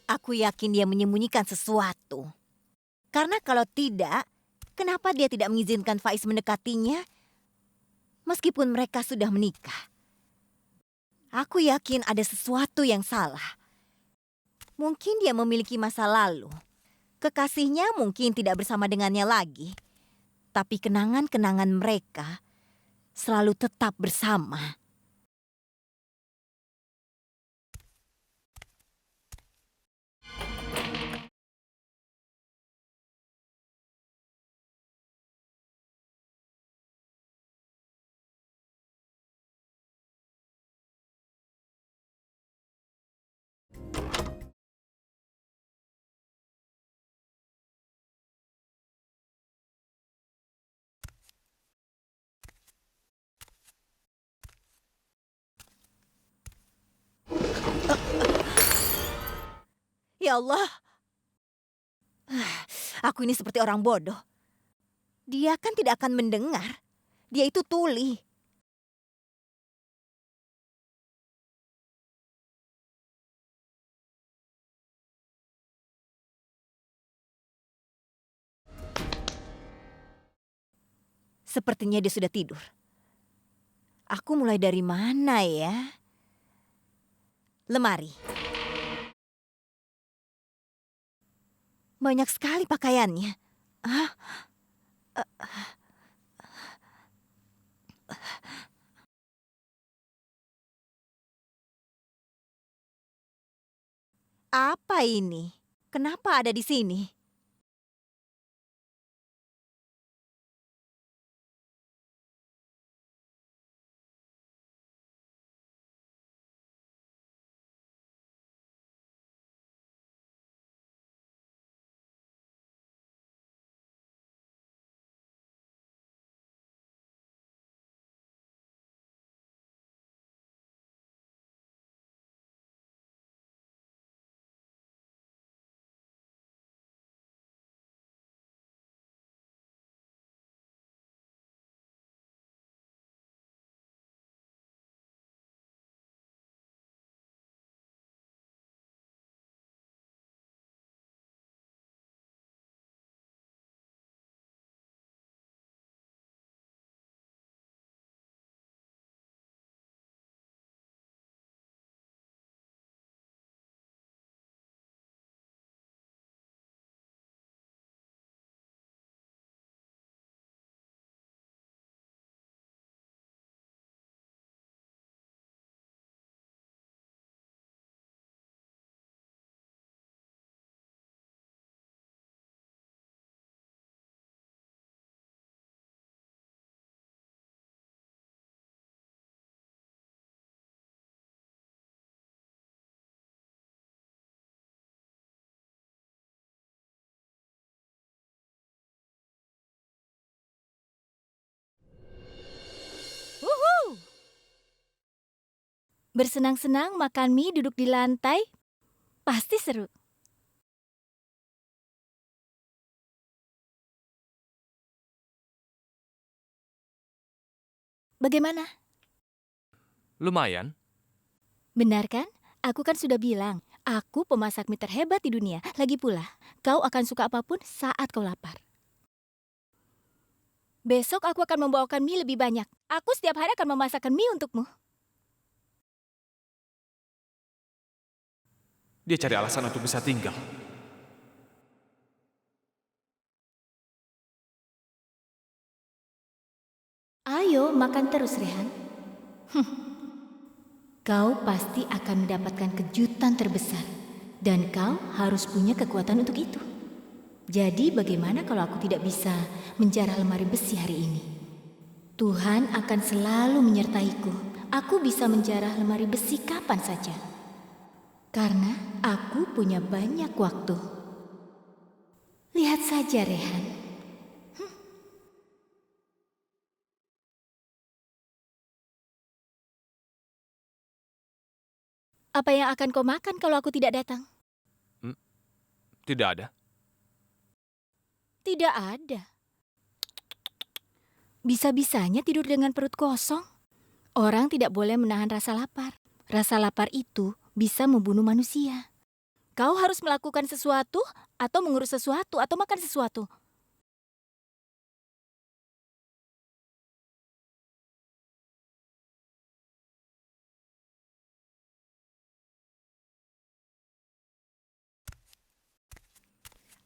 Aku yakin dia menyembunyikan sesuatu. Karena kalau tidak, kenapa dia tidak mengizinkan Faiz mendekatinya meskipun mereka sudah menikah? Aku yakin ada sesuatu yang salah. Mungkin dia memiliki masa lalu. Kekasihnya mungkin tidak bersama dengannya lagi. Tapi kenangan-kenangan mereka selalu tetap bersama. Ya Allah, aku ini seperti orang bodoh. Dia kan tidak akan mendengar. Dia itu tuli. Sepertinya dia sudah tidur. Aku mulai dari mana ya? Lemari. Banyak sekali pakaiannya. Ah, apa ini? Kenapa ada di sini? Wuhu! Bersenang-senang makan mie duduk di lantai, pasti seru. Bagaimana? Lumayan. Benar kan? Aku kan sudah bilang, aku pemasak mie terhebat di dunia. Lagi pula, kau akan suka apapun saat kau lapar. Besok aku akan membawakan mie lebih banyak. Aku setiap hari akan memasakkan mie untukmu. Dia cari alasan untuk bisa tinggal. Ayo, makan terus, Rehan. Kau pasti akan mendapatkan kejutan terbesar. Dan kau harus punya kekuatan untuk itu. Jadi bagaimana kalau aku tidak bisa menjarah lemari besi hari ini? Tuhan akan selalu menyertaiku. Aku bisa menjarah lemari besi kapan saja. Karena aku punya banyak waktu. Lihat saja, Rehan. Apa yang akan kau makan kalau aku tidak datang? Tidak ada. Tidak ada. Bisa-bisanya tidur dengan perut kosong. Orang tidak boleh menahan rasa lapar. Rasa lapar itu bisa membunuh manusia. Kau harus melakukan sesuatu, atau mengurus sesuatu, atau makan sesuatu.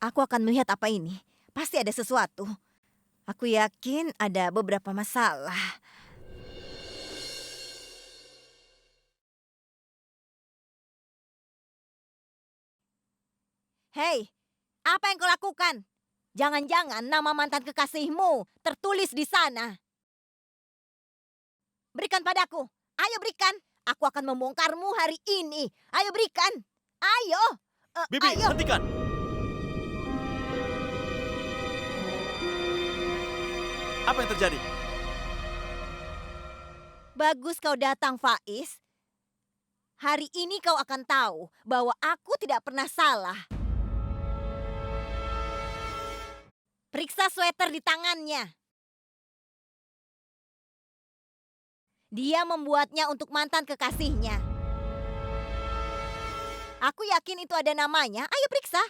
Aku akan melihat apa ini. Pasti ada sesuatu. Aku yakin ada beberapa masalah. Hei, apa yang kau lakukan? Jangan-jangan nama mantan kekasihmu tertulis di sana. Berikan padaku. Ayo berikan. Aku akan membongkarmu hari ini. Ayo berikan. Ayo. Bibi, Ayo. hentikan! Apa yang terjadi? Bagus kau datang, Faiz. Hari ini kau akan tahu bahwa aku tidak pernah salah. Periksa sweater di tangannya. Dia membuatnya untuk mantan kekasihnya. Aku yakin itu ada namanya. Ayo periksa.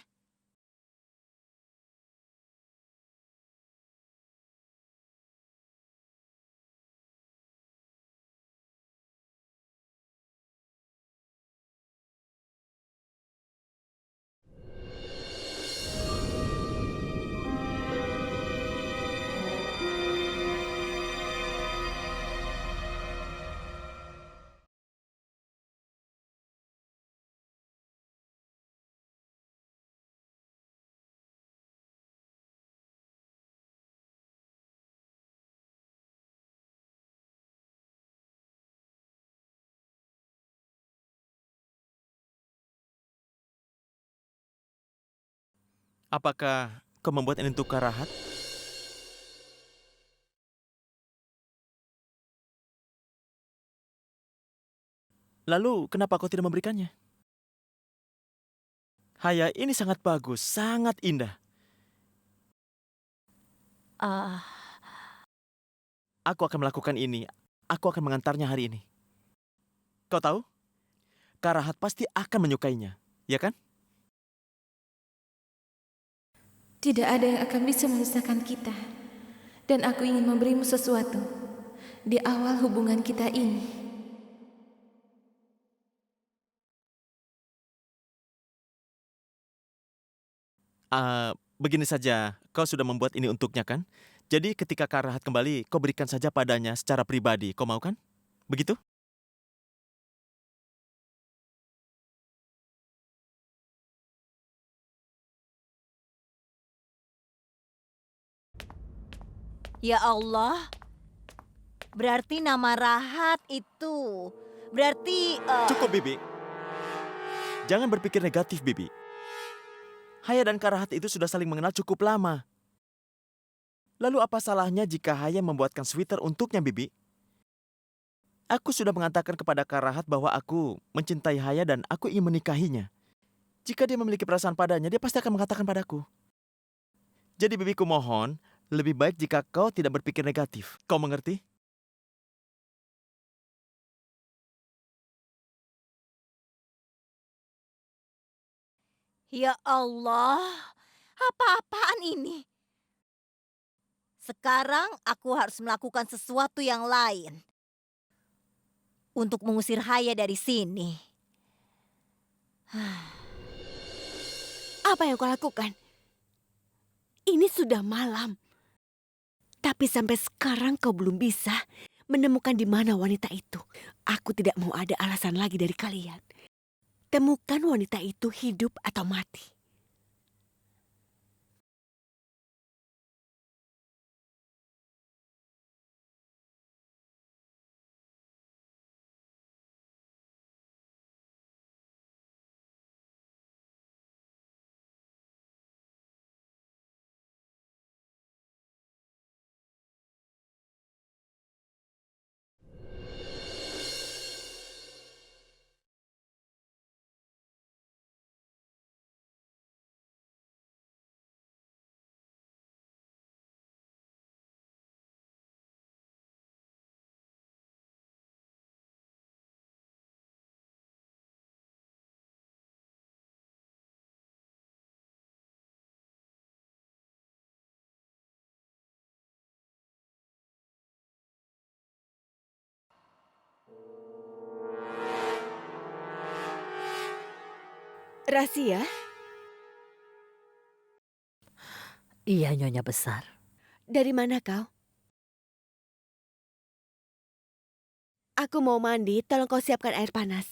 Apakah kau membuat ini untuk Karahat? Lalu, kenapa kau tidak memberikannya? Haya, ini sangat bagus, sangat indah. Ah, Aku akan melakukan ini. Aku akan mengantarnya hari ini. Kau tahu? Karahat pasti akan menyukainya, ya kan? Tidak ada yang akan bisa memisahkan kita. Dan aku ingin memberimu sesuatu di awal hubungan kita ini. Begini saja, kau sudah membuat ini untuknya kan? Jadi ketika Karahat kembali, kau berikan saja padanya secara pribadi. Kau mau kan? Begitu? Ya Allah. Berarti nama Rahat itu. Berarti... Cukup, Bibi. Jangan berpikir negatif, Bibi. Haya dan Karahat itu sudah saling mengenal cukup lama. Lalu apa salahnya jika Haya membuatkan sweater untuknya, Bibi? Aku sudah mengatakan kepada Karahat bahwa aku mencintai Haya dan aku ingin menikahinya. Jika dia memiliki perasaan padanya, dia pasti akan mengatakan padaku. Jadi Bibiku mohon, lebih baik jika kau tidak berpikir negatif. Kau mengerti? Ya Allah, apa-apaan ini? Sekarang aku harus melakukan sesuatu yang lain. Untuk mengusir Haya dari sini. Apa yang kau lakukan? Ini sudah malam. Tapi sampai sekarang kau belum bisa menemukan di mana wanita itu. Aku tidak mau ada alasan lagi dari kalian. Temukan wanita itu hidup atau mati. Rahasia? Iya, Nyonya Besar. Dari mana kau? Aku mau mandi, tolong kau siapkan air panas.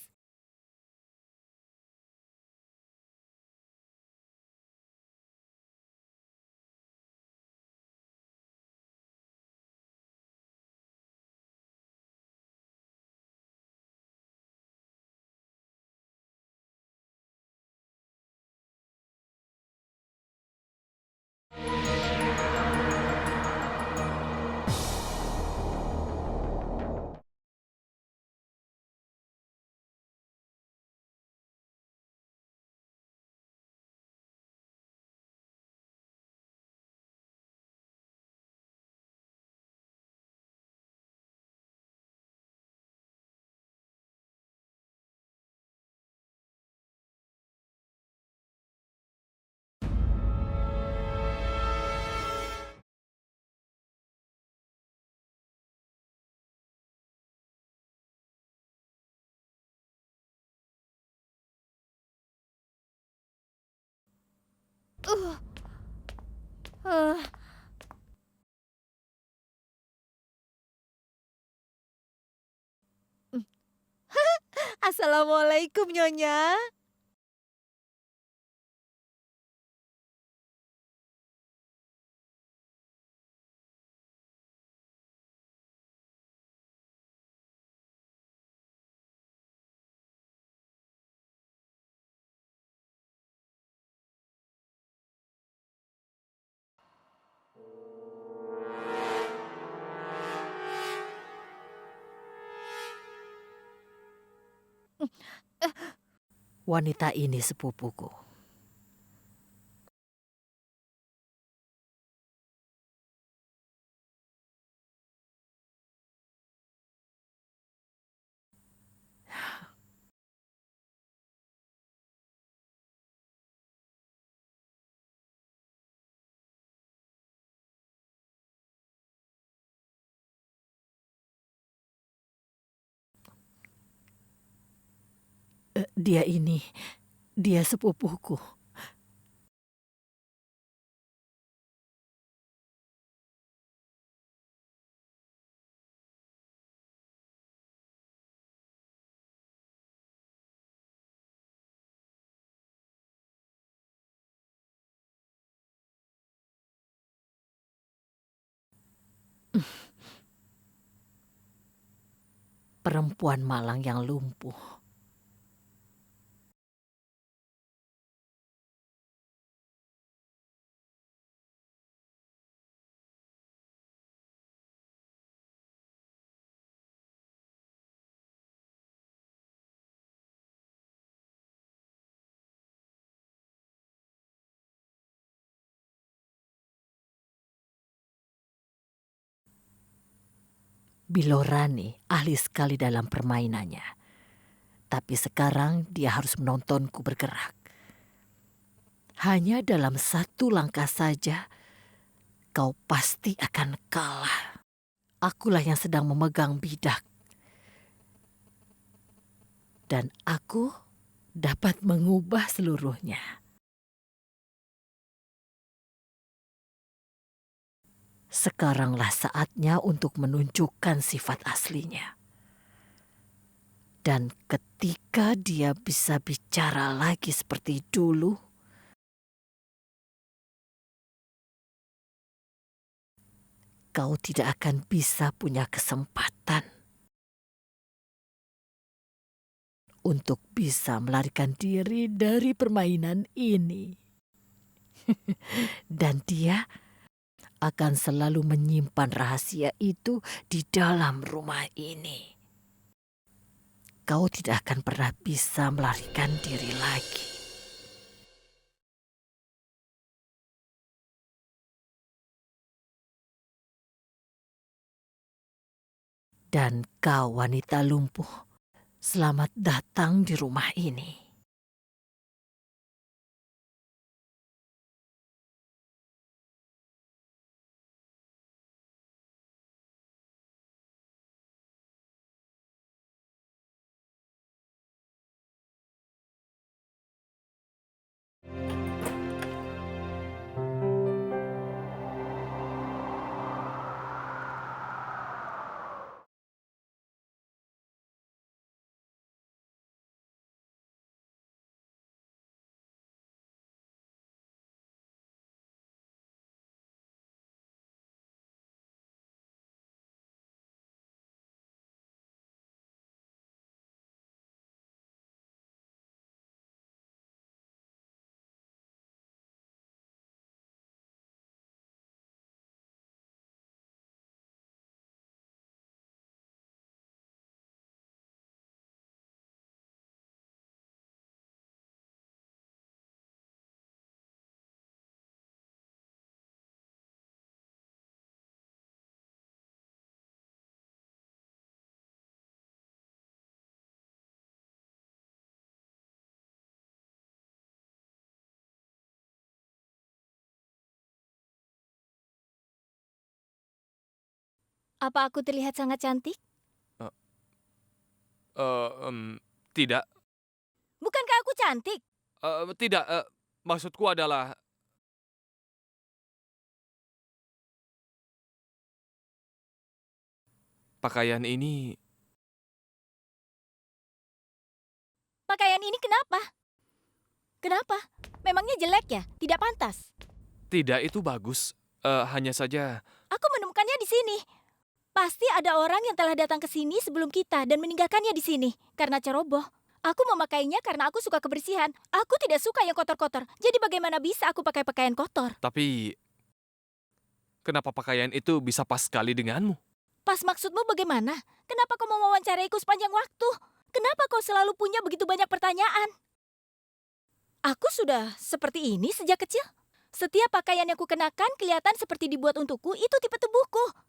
Assalamualaikum, Nyonya. Wanita ini sepupuku. Dia sepupuku. Perempuan malang yang lumpuh. Bilorani ahli sekali dalam permainannya. Tapi sekarang dia harus menontonku bergerak. Hanya dalam satu langkah saja, kau pasti akan kalah. Akulah yang sedang memegang bidak. Dan aku dapat mengubah seluruhnya. Sekaranglah saatnya untuk menunjukkan sifat aslinya. Dan ketika dia bisa bicara lagi seperti dulu, kau tidak akan bisa punya kesempatan untuk bisa melarikan diri dari permainan ini. Dan dia akan selalu menyimpan rahasia itu di dalam rumah ini. Kau tidak akan pernah bisa melarikan diri lagi. Dan kau wanita lumpuh, selamat datang di rumah ini. Apa aku terlihat sangat cantik? Tidak. Bukankah aku cantik? Tidak. Maksudku adalah pakaian ini. Pakaian ini kenapa? Kenapa? Memangnya jelek ya? Tidak pantas. Tidak, itu bagus. Hanya saja. Aku menemukannya di sini. Pasti ada orang yang telah datang ke sini sebelum kita dan meninggalkannya di sini karena ceroboh. Aku memakainya karena aku suka kebersihan. Aku tidak suka yang kotor-kotor. Jadi bagaimana bisa aku pakai pakaian kotor? Tapi kenapa pakaian itu bisa pas sekali denganmu? Pas maksudmu bagaimana? Kenapa kau mewawancaraiku sepanjang waktu? Kenapa kau selalu punya begitu banyak pertanyaan? Aku sudah seperti ini sejak kecil. Setiap pakaian yang kukenakan kelihatan seperti dibuat untukku, itu tipe tubuhku.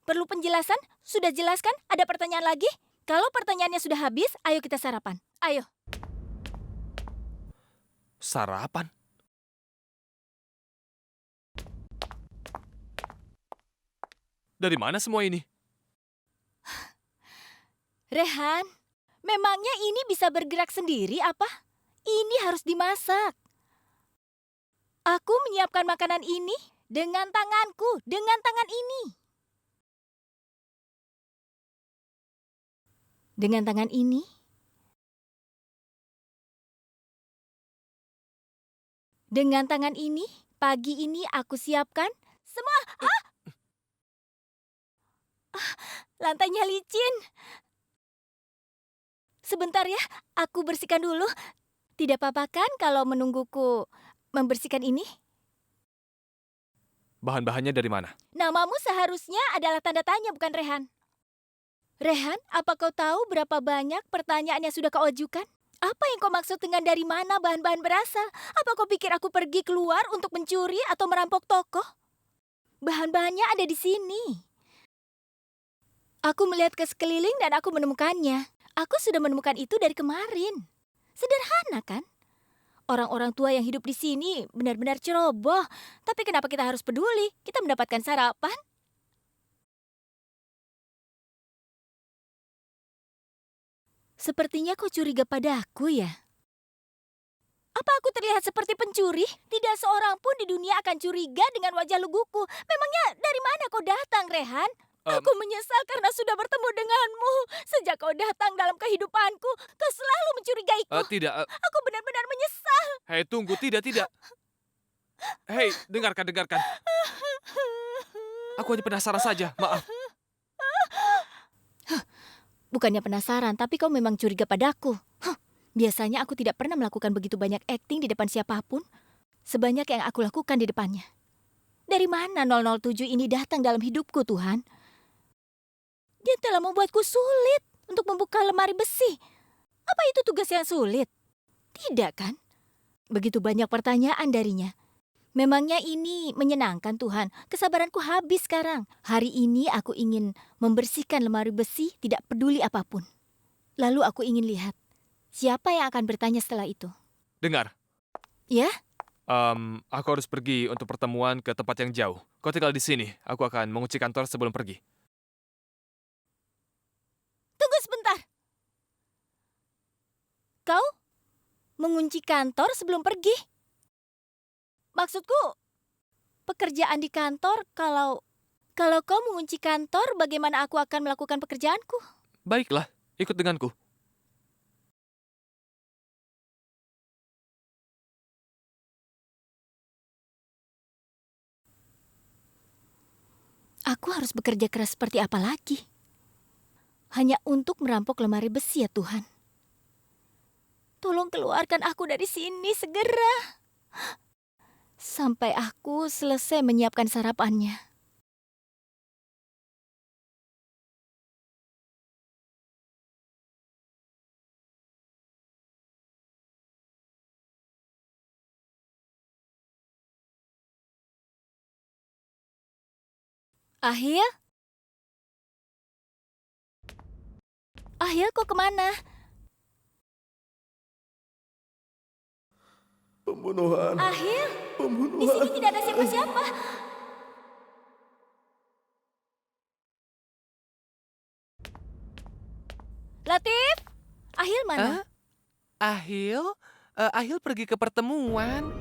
Perlu penjelasan? Sudah jelaskan? Ada pertanyaan lagi? Kalau pertanyaannya sudah habis, ayo kita sarapan. Ayo. Sarapan? Dari mana semua ini? Rehan, memangnya ini bisa bergerak sendiri apa? Ini harus dimasak. Aku menyiapkan makanan ini dengan tanganku, dengan tangan ini. Dengan tangan ini. Dengan tangan ini, pagi ini aku siapkan semua. Lantainya licin. Sebentar ya, aku bersihkan dulu. Tidak apa-apa kan kalau menungguku membersihkan ini? Bahan-bahannya dari mana? Namamu seharusnya adalah tanda tanya, bukan Rehan. Rehan, apa kau tahu berapa banyak pertanyaan yang sudah kau ajukan? Apa yang kau maksud dengan dari mana bahan-bahan berasal? Apa kau pikir aku pergi keluar untuk mencuri atau merampok toko? Bahan-bahannya ada di sini. Aku melihat ke sekeliling dan aku menemukannya. Aku sudah menemukan itu dari kemarin. Sederhana kan? Orang-orang tua yang hidup di sini benar-benar ceroboh. Tapi kenapa kita harus peduli? Kita mendapatkan sarapan. Sepertinya kau curiga padaku ya? Apa aku terlihat seperti pencuri? Tidak seorang pun di dunia akan curiga dengan wajah luguku. Memangnya dari mana kau datang, Rehan? Aku menyesal karena sudah bertemu denganmu. Sejak kau datang dalam kehidupanku, kau selalu mencurigaiku. Tidak. Aku benar-benar menyesal. Hei, tunggu. Tidak. Hei, dengarkan. Aku hanya penasaran saja. Maaf. Bukannya penasaran, tapi kau memang curiga padaku. Biasanya aku tidak pernah melakukan begitu banyak akting di depan siapapun. Sebanyak yang aku lakukan di depannya. Dari mana 007 ini datang dalam hidupku, Tuhan? Dia telah membuatku sulit untuk membuka lemari besi. Apa itu tugas yang sulit? Tidak kan? Begitu banyak pertanyaan darinya. Memangnya ini menyenangkan, Tuhan? Kesabaranku habis sekarang. Hari ini aku ingin membersihkan lemari besi, tidak peduli apapun. Lalu aku ingin lihat, siapa yang akan bertanya setelah itu? Dengar. Ya? Aku harus pergi untuk pertemuan ke tempat yang jauh. Kau tinggal di sini. Aku akan mengunci kantor sebelum pergi. Tunggu sebentar. Kau mengunci kantor sebelum pergi? Maksudku, pekerjaan di kantor, kalau kau mengunci kantor, bagaimana aku akan melakukan pekerjaanku? Baiklah, ikut denganku. Aku harus bekerja keras seperti apa lagi? Hanya untuk merampok lemari besi ya Tuhan. Tolong keluarkan aku dari sini segera. Sampai aku selesai menyiapkan sarapannya. Ahil? Ahil, kok kemana? Pembunuhan. Ahil? Di Pembunuhan. sini tidak ada siapa-siapa. Latif, Ahil mana? Ahil? Ahil pergi ke pertemuan.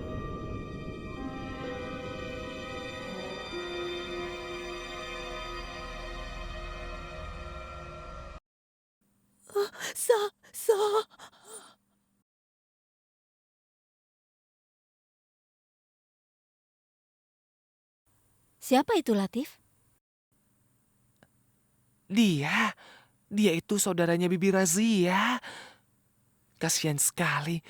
Sa. Siapa itu Latif? Dia itu saudaranya Bibi Razia. Kasihan sekali.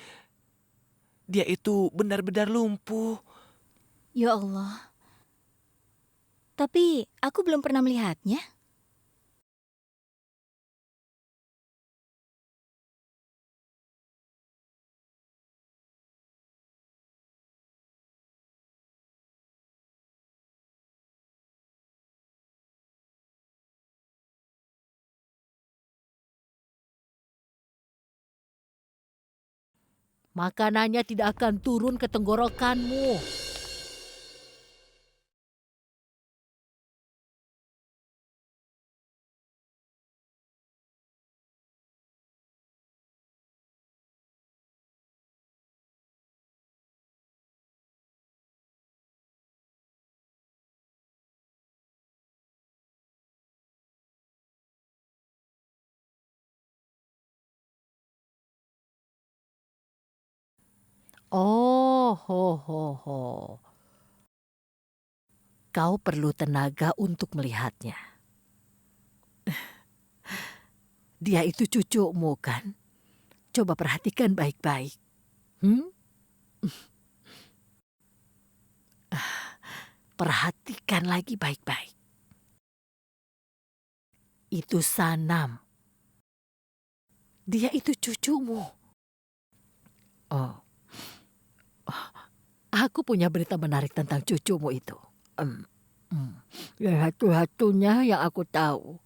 Dia itu benar-benar lumpuh. Ya Allah. Tapi aku belum pernah melihatnya. Makanannya tidak akan turun ke tenggorokanmu. Oh, ho. Kau perlu tenaga untuk melihatnya. Dia itu cucumu kan? Coba perhatikan baik-baik. Perhatikan lagi baik-baik. Itu Sanam. Dia itu cucumu. Oh. Aku punya berita menarik tentang cucumu itu. Yang satu-satunya yang aku tahu.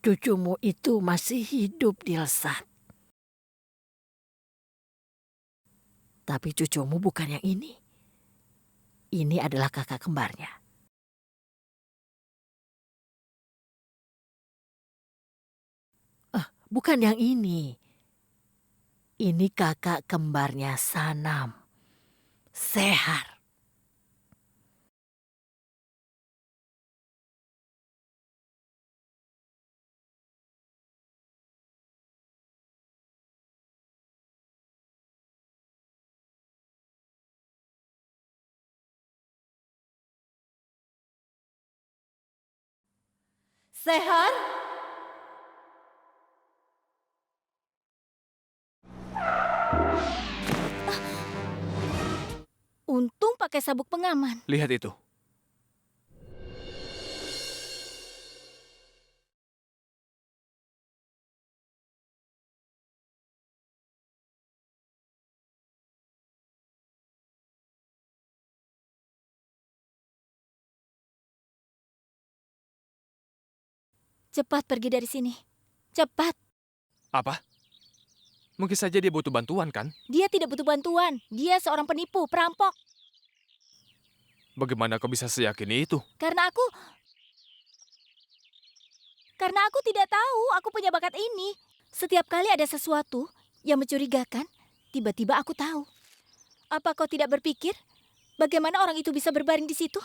Cucumu itu masih hidup di Lesat. Tapi cucumu bukan yang ini. Ini adalah kakak kembarnya. Bukan yang ini. Ini kakak kembarnya Sanam. Sehar. Sehar? Untung pakai sabuk pengaman. Lihat itu. Cepat pergi dari sini. Cepat. Apa? Mungkin saja dia butuh bantuan, kan? Dia tidak butuh bantuan. Dia seorang penipu, perampok. Bagaimana kau bisa seyakini itu? Karena aku tidak tahu aku punya bakat ini. Setiap kali ada sesuatu yang mencurigakan, tiba-tiba aku tahu. Apa kau tidak berpikir bagaimana orang itu bisa berbaring di situ?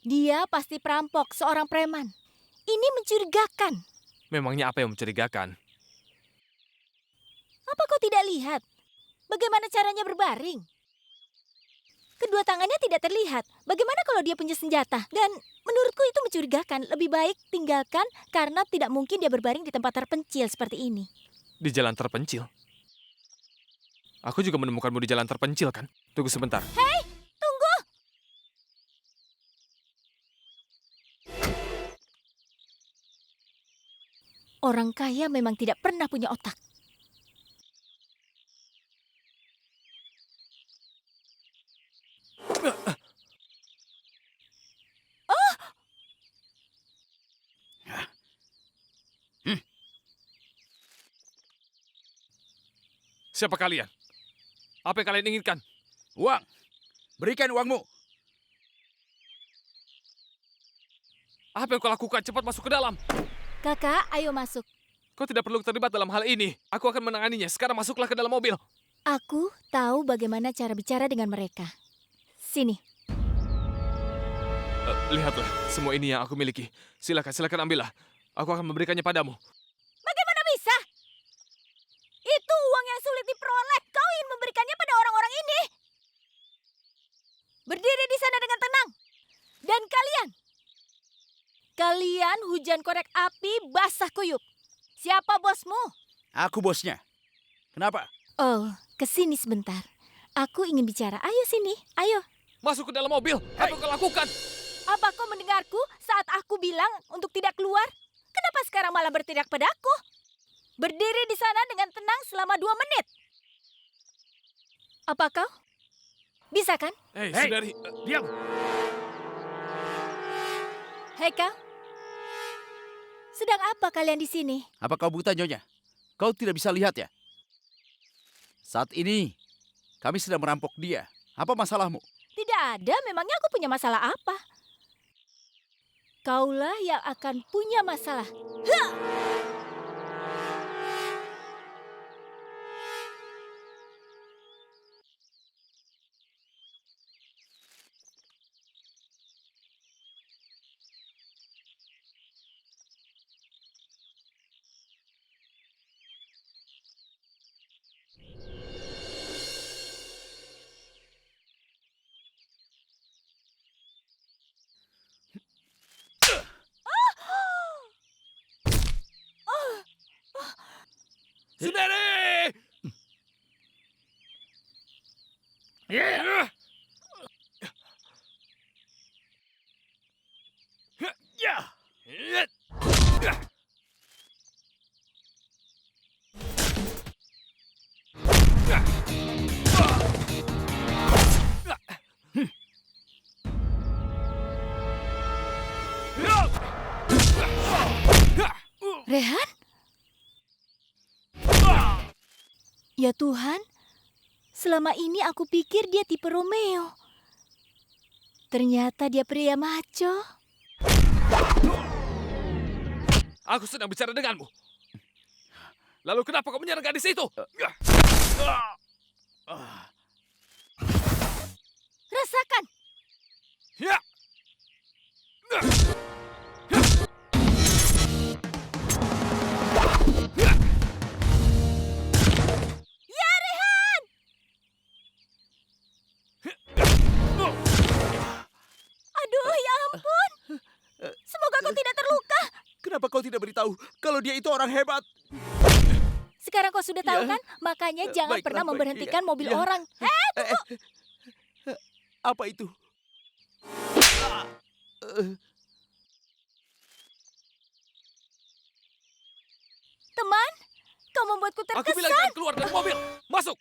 Dia pasti perampok, seorang preman. Ini mencurigakan. Memangnya apa yang mencurigakan? Apa kau tidak lihat bagaimana caranya berbaring? Kedua tangannya tidak terlihat. Bagaimana kalau dia punya senjata? Dan menurutku itu mencurigakan. Lebih baik tinggalkan karena tidak mungkin dia berbaring di tempat terpencil seperti ini. Di jalan terpencil? Aku juga menemukanmu di jalan terpencil, kan? Tunggu sebentar. Hei, tunggu! Orang kaya memang tidak pernah punya otak. Siapa kalian? Apa yang kalian inginkan? Uang. Berikan uangmu. Apa yang kau lakukan? Cepat masuk ke dalam. Kakak, ayo masuk. Kau tidak perlu terlibat dalam hal ini. Aku akan menanganinya. Sekarang masuklah ke dalam mobil. Aku tahu bagaimana cara bicara dengan mereka. Sini. Lihatlah, semua ini yang aku miliki. Silakan ambillah. Aku akan memberikannya padamu. Bagaimana bisa? Itu uang yang sulit diperoleh. Kau ingin memberikannya pada orang-orang ini. Berdiri di sana dengan tenang. Dan kalian hujan korek api basah kuyup. Siapa bosmu? Aku bosnya. Kenapa? Oh, kesini sebentar. Aku ingin bicara. Ayo sini, ayo. Masuk ke dalam mobil. Apa yang kau lakukan? Apa kau mendengarku saat aku bilang untuk tidak keluar? Kenapa sekarang malah berteriak padaku? Berdiri di sana dengan tenang selama 2 menit. Apa kau? Bisa kan? Hei, saudari. Diam. Hei kau. Sedang apa kalian di sini? Apa kau buta, Nyonya? Kau tidak bisa lihat ya? Saat ini, kami sedang merampok dia. Apa masalahmu? Tidak ada, memangnya aku punya masalah apa? Kaulah yang akan punya masalah. Saudari! Rehan? Ya Tuhan, selama ini aku pikir dia tipe Romeo. Ternyata dia pria maco. Aku sedang bicara denganmu. Lalu kenapa kau menyerang gadis itu? Rasakan. Ya! Aduh, ya ampun. Semoga kau tidak terluka. Kenapa kau tidak beritahu kalau dia itu orang hebat? Sekarang kau sudah tahu Ya. kan? Makanya jangan Baiklah, pernah baik. memberhentikan Ya, mobil ya. orang. Apa itu? Teman, kau membuatku Aku bilang terkesan. jangan keluar dari mobil. Masuk!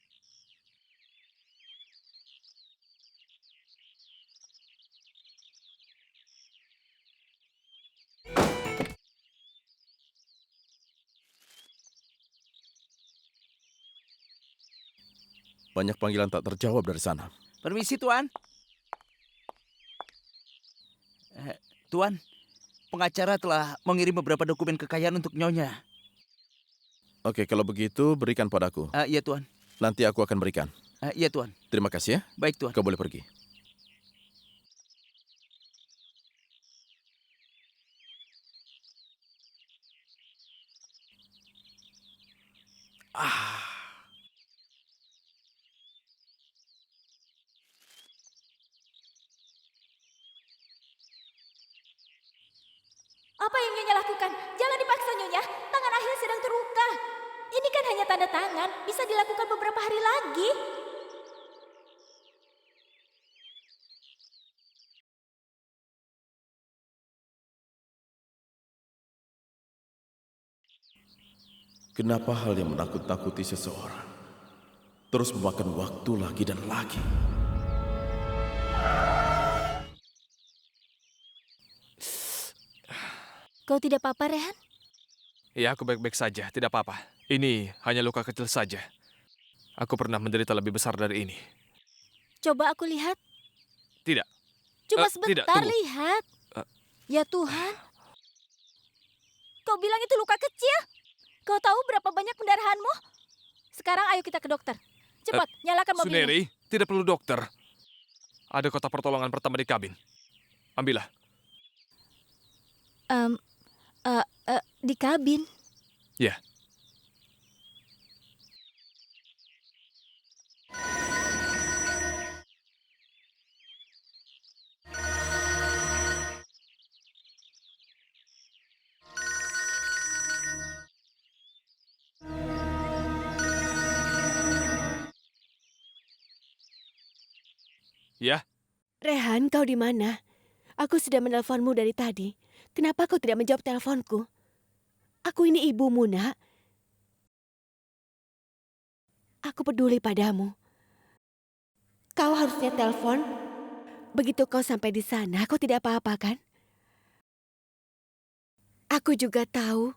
Banyak panggilan tak terjawab dari sana. Permisi, Tuan. Tuan, pengacara telah mengirim beberapa dokumen kekayaan untuk Nyonya. Oke, kalau begitu berikan padaku. Iya, Tuan. Nanti aku akan berikan. Iya, Tuan. Terima kasih ya. Baik, Tuan. Kau boleh pergi. Apa yang Nyonya lakukan? Jangan dipaksa Nyonya. Tangan Ahil sedang terluka. Ini kan hanya tanda tangan. Bisa dilakukan beberapa hari lagi. Kenapa hal yang menakut-nakuti seseorang terus memakan waktu lagi dan lagi? Kau tidak apa-apa, Rehan? Ya, aku baik-baik saja. Tidak apa-apa. Ini hanya luka kecil saja. Aku pernah menderita lebih besar dari ini. Coba aku lihat. Tidak. Cuma Tidak, sebentar, tunggu. lihat. Ya Tuhan, Kau bilang itu luka kecil. Kau tahu berapa banyak pendarahanmu? Sekarang ayo kita ke dokter. Cepat, nyalakan mobilnya. Suneri, tidak perlu dokter. Ada kotak pertolongan pertama di kabin. Ambillah. Di kabin. Ya. Ya, Rehan, kau di mana? Aku sudah menelponmu dari tadi. Kenapa kau tidak menjawab teleponku? Aku ini ibumu, nak. Aku peduli padamu. Kau harusnya telepon. Begitu kau sampai di sana, kau tidak apa-apa kan? Aku juga tahu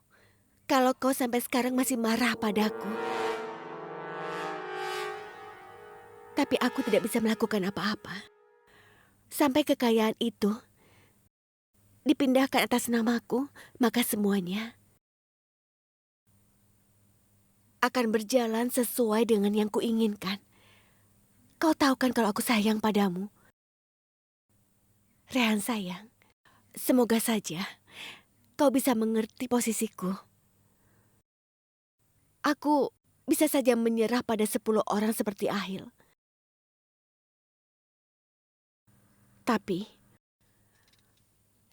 kalau kau sampai sekarang masih marah padaku. Tapi aku tidak bisa melakukan apa-apa. Sampai kekayaan itu dipindahkan atas namaku, maka semuanya akan berjalan sesuai dengan yang kuinginkan. Kau tahu kan kalau aku sayang padamu. Rehan sayang, semoga saja kau bisa mengerti posisiku. Aku bisa saja menyerah pada 10 orang seperti Ahil. Tapi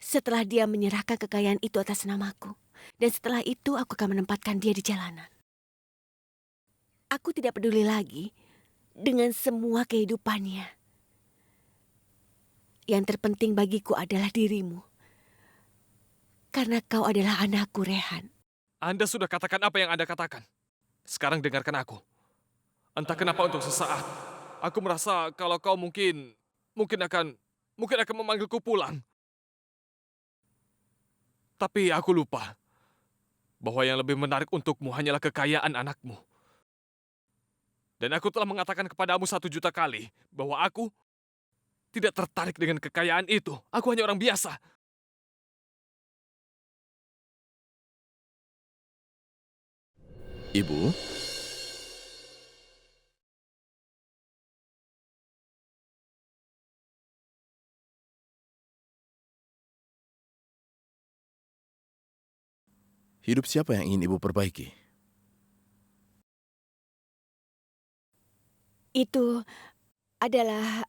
setelah dia menyerahkan kekayaan itu atas namaku, dan setelah itu aku akan menempatkan dia di jalanan. Aku tidak peduli lagi dengan semua kehidupannya. Yang terpenting bagiku adalah dirimu. Karena kau adalah anakku, Rehan. Anda sudah katakan apa yang Anda katakan. Sekarang dengarkan aku. Entah kenapa untuk sesaat, aku merasa kalau kau mungkin akan memanggilku pulang. Tapi aku lupa bahwa yang lebih menarik untukmu hanyalah kekayaan anakmu. Dan aku telah mengatakan kepadamu 1 juta kali bahwa aku tidak tertarik dengan kekayaan itu. Aku hanya orang biasa. Ibu? Hidup siapa yang ingin ibu perbaiki? Itu adalah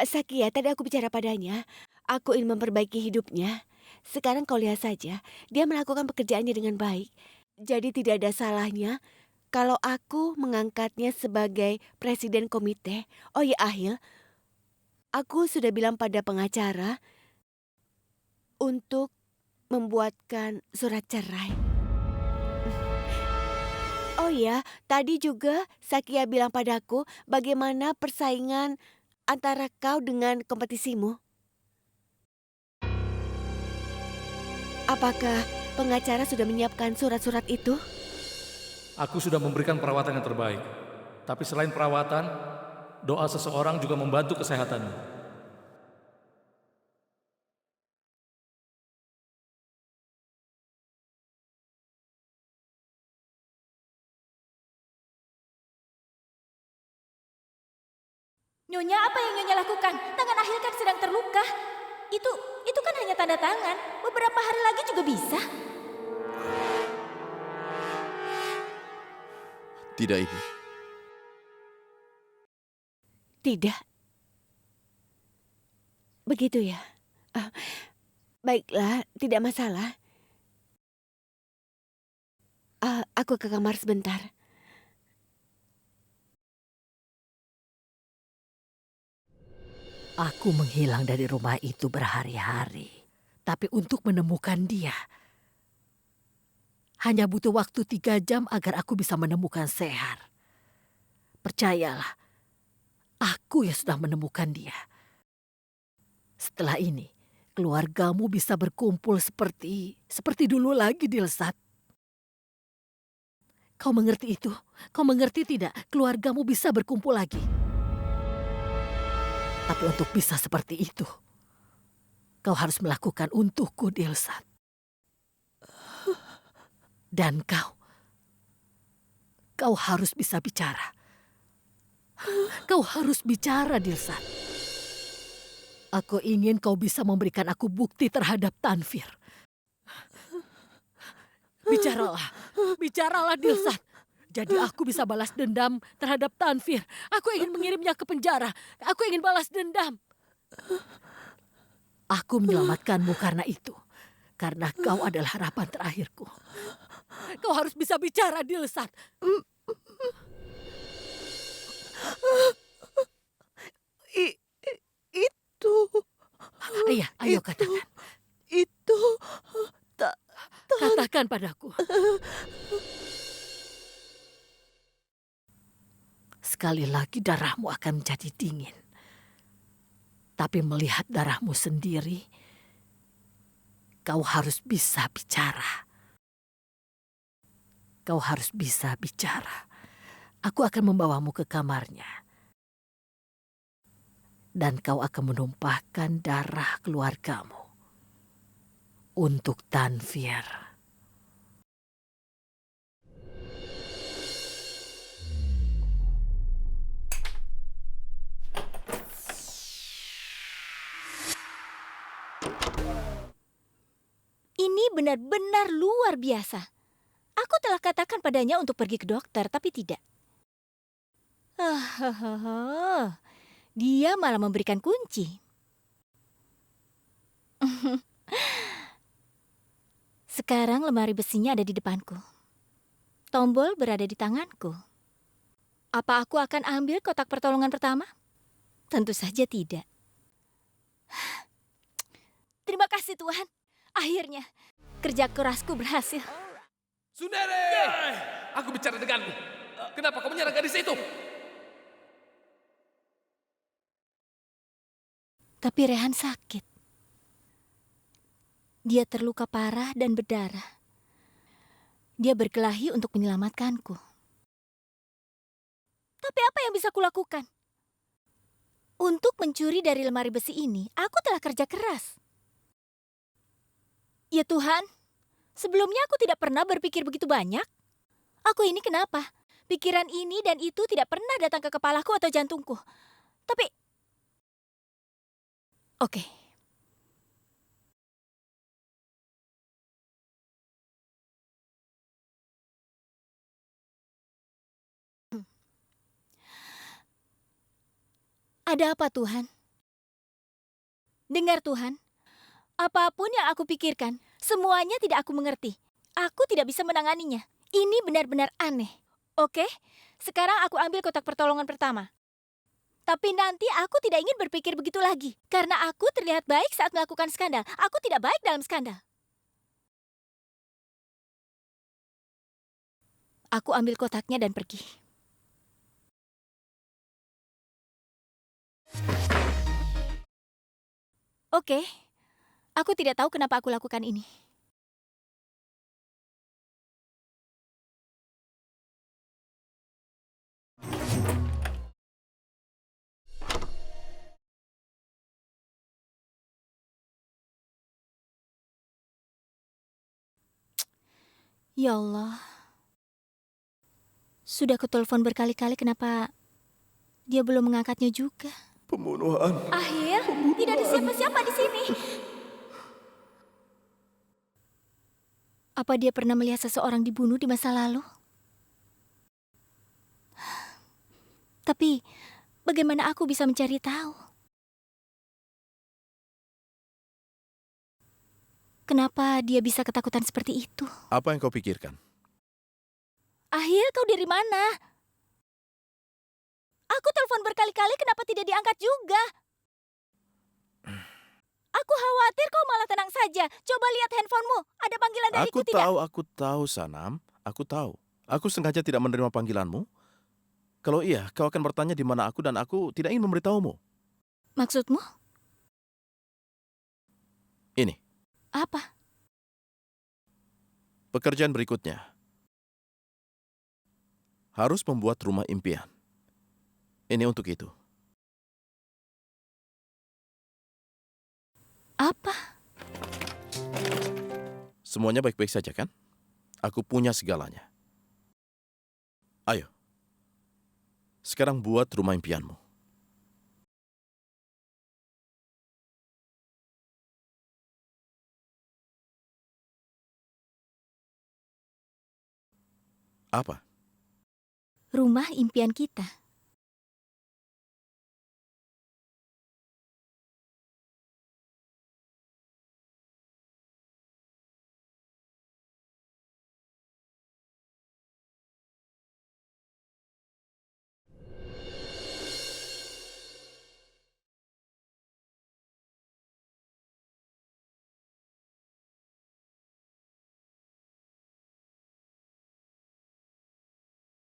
Sakia. Tadi aku bicara padanya. Aku ingin memperbaiki hidupnya. Sekarang kau lihat saja, dia melakukan pekerjaannya dengan baik. Jadi tidak ada salahnya kalau aku mengangkatnya sebagai presiden komite. Oh ya Ahil, aku sudah bilang pada pengacara untuk membuatkan surat cerai. Oh ya, tadi juga Sakia bilang padaku bagaimana persaingan antara kau dengan kompetisimu. Apakah pengacara sudah menyiapkan surat-surat itu? Aku sudah memberikan perawatan yang terbaik. Tapi selain perawatan, doa seseorang juga membantu kesehatanmu. Nyonya, apa yang Nyonya lakukan? Tangan Ahil kan sedang terluka. Itu kan hanya tanda tangan. Beberapa hari lagi juga bisa. Tidak, Ibu. Tidak. Begitu ya. Baiklah, tidak masalah. Aku ke kamar sebentar. Aku menghilang dari rumah itu berhari-hari. Tapi untuk menemukan dia, hanya butuh waktu 3 jam agar aku bisa menemukan Sehar. Percayalah, aku yang sudah menemukan dia. Setelah ini, keluargamu bisa berkumpul seperti dulu lagi, Dilsat. Kau mengerti itu? Kau mengerti tidak? Keluargamu bisa berkumpul lagi. Tapi untuk bisa seperti itu, kau harus melakukan untukku, Dilsat. Dan kau harus bisa bicara. Kau harus bicara, Dilsat. Aku ingin kau bisa memberikan aku bukti terhadap Tanvir. Bicaralah Dilsat. Jadi aku bisa balas dendam terhadap Tanvir. Aku ingin mengirimnya ke penjara. Aku ingin balas dendam. Aku menyelamatkanmu karena itu. Karena kau adalah harapan terakhirku. Kau harus bisa bicara, Dilsat. Itu. Iya, ayo katakan. Itu. Katakan padaku. Sekali lagi darahmu akan menjadi dingin. Tapi melihat darahmu sendiri, kau harus bisa bicara. Kau harus bisa bicara. Aku akan membawamu ke kamarnya. Dan kau akan menumpahkan darah keluargamu untuk Tanvir. Ini benar-benar luar biasa. Aku telah katakan padanya untuk pergi ke dokter, tapi tidak. Dia malah memberikan kunci. Sekarang lemari besinya ada di depanku. Tombol berada di tanganku. Apa aku akan ambil kotak pertolongan pertama? Tentu saja tidak. Terima kasih Tuhan. Akhirnya, kerja kerasku berhasil. Sundere! Aku bicara denganmu. Kenapa kau menyerang gadis itu? Tapi Rehan sakit. Dia terluka parah dan berdarah. Dia berkelahi untuk menyelamatkanku. Tapi apa yang bisa kulakukan? Untuk mencuri dari lemari besi ini, aku telah kerja keras. Ya Tuhan, sebelumnya aku tidak pernah berpikir begitu banyak. Aku ini kenapa? Pikiran ini dan itu tidak pernah datang ke kepalaku atau jantungku. Tapi, oke. Ada apa Tuhan? Dengar Tuhan, apapun yang aku pikirkan, semuanya tidak aku mengerti. Aku tidak bisa menanganinya. Ini benar-benar aneh. Oke, sekarang aku ambil kotak pertolongan pertama. Tapi nanti aku tidak ingin berpikir begitu lagi. Karena aku terlihat baik saat melakukan skandal. Aku tidak baik dalam skandal. Aku ambil kotaknya dan pergi. Oke, aku tidak tahu kenapa aku lakukan ini. Ya Allah. Sudah kutelepon berkali-kali, kenapa dia belum mengangkatnya juga? Pembunuhan. Ahil, tidak ada siapa-siapa di sini. Apa dia pernah melihat seseorang dibunuh di masa lalu? Tapi, bagaimana aku bisa mencari tahu? Kenapa dia bisa ketakutan seperti itu? Apa yang kau pikirkan? Ahil, kau dari mana? Aku telepon berkali-kali, kenapa tidak diangkat juga? Aku khawatir kau malah tenang saja. Coba lihat handphonemu. Ada panggilan dariku tidak? Aku tahu, Sanam. Aku tahu. Aku sengaja tidak menerima panggilanmu. Kalau iya, kau akan bertanya di mana aku dan aku tidak ingin memberitahumu. Maksudmu? Ini, Apa? pekerjaan berikutnya. Harus membuat rumah impian. Ini untuk itu. Apa? Semuanya baik-baik saja kan? Aku punya segalanya. Ayo, sekarang buat rumah impianmu. Apa? Rumah impian kita.